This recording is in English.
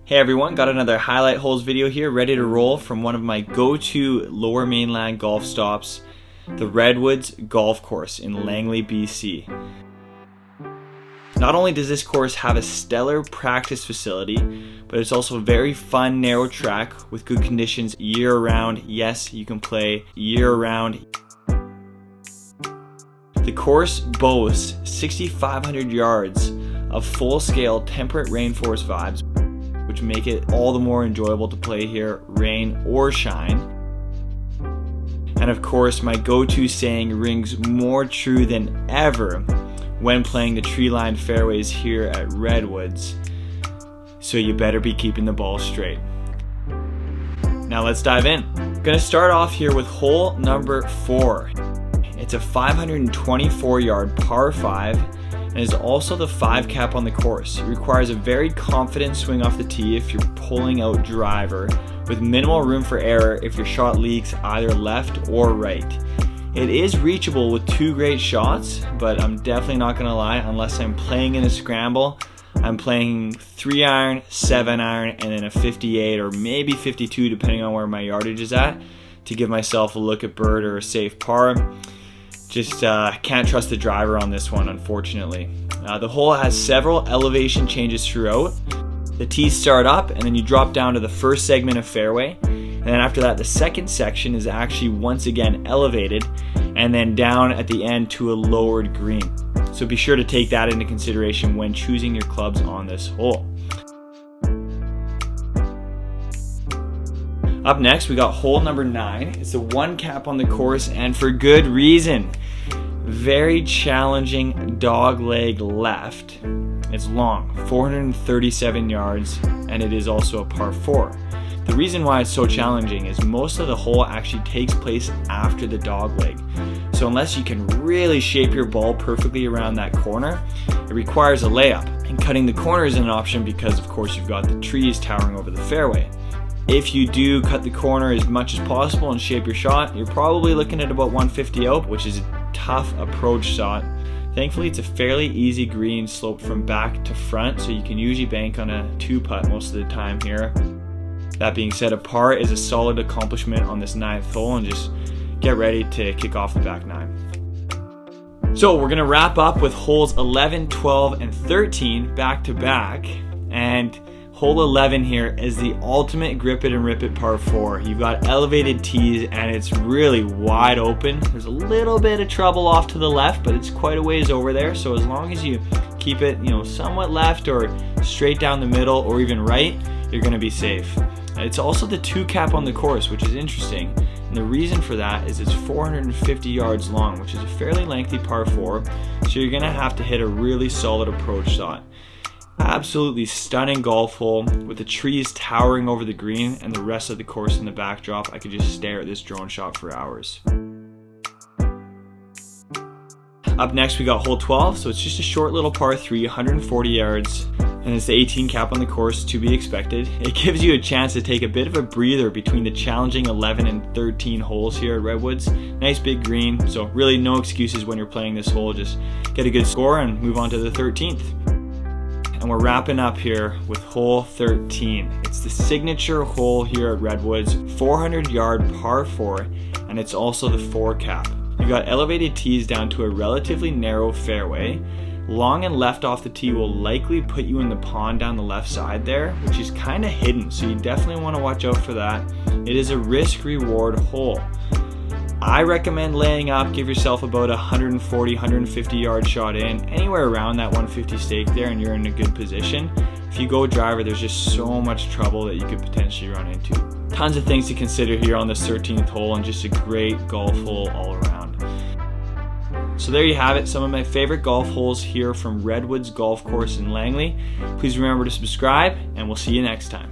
Hey everyone, got another highlight holes video here ready to roll from one of my go-to lower mainland golf stops, the Redwoods Golf Course in Langley, BC. Not only does this course have a stellar practice facility, but it's also a very fun narrow track with good conditions year-round. Yes, you can play year-round. The course boasts 6,500 yards of full-scale temperate rainforest vibes, which make it all the more enjoyable to play here, rain or shine. And of course, my go-to saying rings more true than ever when playing the tree-lined fairways here at Redwoods. So you better be keeping the ball straight. Now let's dive in. I'm gonna start off here with hole number 4. It's a 524-yard par 5 and is also the 5 cap on the course. It requires a very confident swing off the tee if you're pulling out driver, with minimal room for error if your shot leaks either left or right. It is reachable with 2 great shots, but I'm definitely not gonna lie, unless I'm playing in a scramble, I'm playing 3-iron, 7-iron, and then a 58 or maybe 52 depending on where my yardage is at, to give myself a look at bird or a safe par. Just can't trust the driver on this one, unfortunately. The hole has several elevation changes throughout. The tees start up and then you drop down to the first segment of fairway. And then after that, the second section is actually once again elevated and then down at the end to a lowered green. So be sure to take that into consideration when choosing your clubs on this hole. Up next, we got hole number 9. It's the 1 cap on the course, and for good reason. Very challenging dog leg left. It's long, 437 yards, and it is also a par 4. The reason why it's so challenging is most of the hole actually takes place after the dog leg. So unless you can really shape your ball perfectly around that corner, it requires a layup. And cutting the corner is an option because of course you've got the trees towering over the fairway. If you do cut the corner as much as possible and shape your shot, you're probably looking at about 150 out, which is a tough approach shot. Thankfully, it's a fairly easy green sloped from back to front, so you can usually bank on a 2-putt most of the time here. That being said, a par is a solid accomplishment on this 9th hole, and just get ready to kick off the back 9. So we're gonna wrap up with holes 11, 12, and 13 back to back, and hole 11 here is the ultimate grip it and rip it par 4. You've got elevated tees and it's really wide open. There's a little bit of trouble off to the left, but it's quite a ways over there. So as long as you keep it, somewhat left or straight down the middle or even right, you're gonna be safe. It's also the 2 cap on the course, which is interesting. And the reason for that is it's 450 yards long, which is a fairly lengthy par 4. So you're gonna have to hit a really solid approach shot. Absolutely stunning golf hole with the trees towering over the green and the rest of the course in the backdrop. I could just stare at this drone shot for hours. Up next, we got hole 12. So it's just a short little par 3, 140 yards, and it's the 18 cap on the course, to be expected. It gives you a chance to take a bit of a breather between the challenging 11 and 13 holes here at Redwoods. Nice big green, so really no excuses when you're playing this hole. Just get a good score and move on to the 13th. And we're wrapping up here with hole 13. It's the signature hole here at Redwoods, 400-yard par 4, and it's also the 4 cap. You've got elevated tees down to a relatively narrow fairway. Long and left off the tee will likely put you in the pond down the left side there, which is kind of hidden, so you definitely want to watch out for that. It is a risk-reward hole. I recommend laying up, give yourself about a 140, 150 yard shot in, anywhere around that 150 stake there, and you're in a good position. If you go driver, there's just so much trouble that you could potentially run into. Tons of things to consider here on this 13th hole, and just a great golf hole all around. So there you have it, some of my favorite golf holes here from Redwoods Golf Course in Langley. Please remember to subscribe, and we'll see you next time.